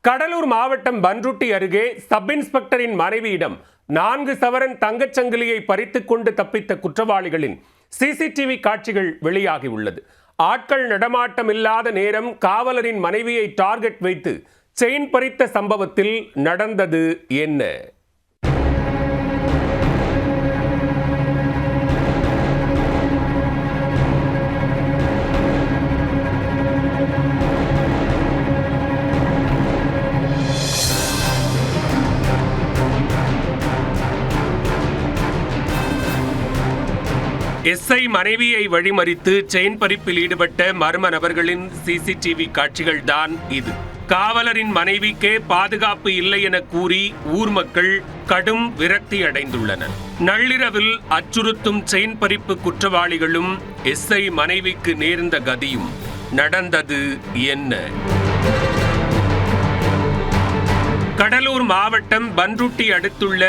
கடலூர் மாவட்டம் பன்ருட்டி அருகே சப் இன்ஸ்பெக்டரின் மனைவியிடம் 4 சவரன் தங்கச்சங்கிலியை பறித்துக் கொண்டு தப்பித்த குற்றவாளிகளின் சிசிடிவி காட்சிகள் வெளியாகியுள்ளது. ஆட்கள் நடமாட்டம் இல்லாத நேரம் காவலரின் மனைவியை டார்கெட் வைத்து செயின் பறித்த சம்பவத்தில் நடந்தது என்ன? எஸ்ஐ மனைவியை வழிமறித்து செயின் பறிப்பில் ஈடுபட்ட மர்ம நபர்களின் சிசிடிவி காட்சிகள் தான் இது. காவலரின் மனைவிக்கே பாதுகாப்பு இல்லை என கூறி ஊர் மக்கள் கடும் விரக்தி அடைந்துள்ளனர். நள்ளிரவில் அச்சுறுத்தும் செயின் பறிப்பு குற்றவாளிகளும் எஸ்ஐ மனைவிக்கு நேர்ந்த கதியும் நடந்தது என்ன? கடலூர் மாவட்டம் பன்ருட்டி அடுத்துள்ள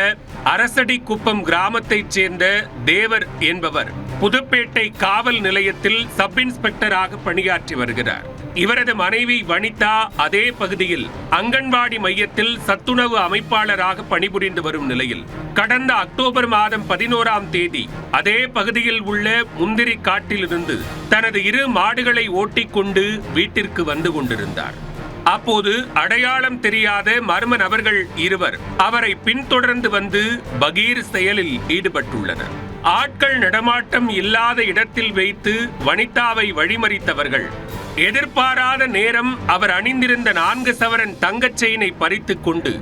அரசடிக்குப்பம் கிராமத்தைச் சேர்ந்த தேவர் என்பவர் புதுப்பேட்டை காவல் நிலையத்தில் சப் இன்ஸ்பெக்டராக பணியாற்றி வருகிறார். இவரது மனைவி வனிதா அதே பகுதியில் அங்கன்வாடி மையத்தில் சத்துணவு அமைப்பாளராக பணிபுரிந்து வரும் நிலையில் கடந்த அக்டோபர் மாதம் 11ஆம் தேதி அதே பகுதியில் உள்ள முந்திரி காட்டிலிருந்து தனது 2 மாடுகளை ஓட்டிக்கொண்டு வீட்டிற்கு வந்து கொண்டிருந்தார். அப்போது அடையாளம் தெரியாத மர்ம நபர்கள் 2 அவரை பின்தொடர்ந்து வந்து பகீர் செயலில் ஈடுபட்டுள்ளனர். ஆட்கள் நடமாட்டம் இல்லாத இடத்தில் வைத்து வனிதாவை வழிமறித்தவர்கள் எதிர்பாராத நேரம் அவர் அணிந்திருந்த 4 சவரன் தங்கச் செயினை பறித்துக் கொண்டு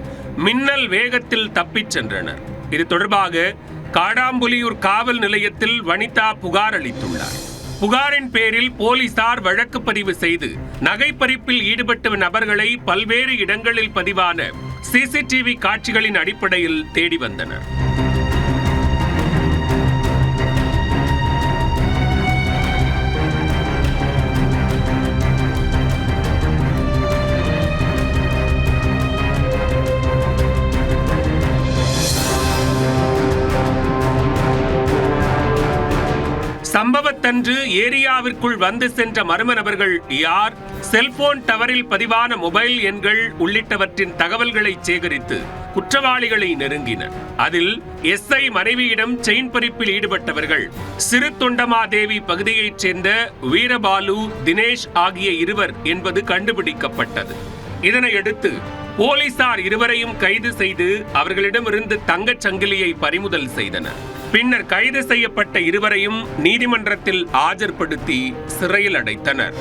மின்னல் வேகத்தில் தப்பிச் சென்றனர். இது தொடர்பாக காடாம்புலியூர் காவல் நிலையத்தில் வனிதா புகார் அளித்துள்ளார். புகாரின் பேரில் போலீசார் வழக்கு பதிவு செய்து நகை பறிப்பில் ஈடுபட்ட நபர்களை பல்வேறு இடங்களில் பதிவான சிசிடிவி காட்சிகளின் அடிப்படையில் தேடி வந்தனர். சம்பவத்தன்று ஏரியாவிற்குள் வந்து சென்ற மர்ம நபர்கள் யார், செல்போன் டவரில் பதிவான மொபைல் எண்கள் உள்ளிட்டவற்றின் தகவல்களை சேகரித்து குற்றவாளிகளை நெருங்கினர். அதில் எஸ்ஐ மனைவியிடம் செயின் பறிப்பில் ஈடுபட்டவர்கள் சிறு தொண்டமாதேவி பகுதியைச் சேர்ந்த வீரபாலு, தினேஷ் ஆகிய 2 என்பது கண்டுபிடிக்கப்பட்டது. இதனையடுத்து போலீசார் 2 கைது செய்து அவர்களிடமிருந்து தங்கச் சங்கிலியை பறிமுதல் செய்தனர். பின்னர் கைது செய்யப்பட்ட 2 நீதிமன்றத்தில் ஆஜர்படுத்தி சிறையில் அடைத்தனர்.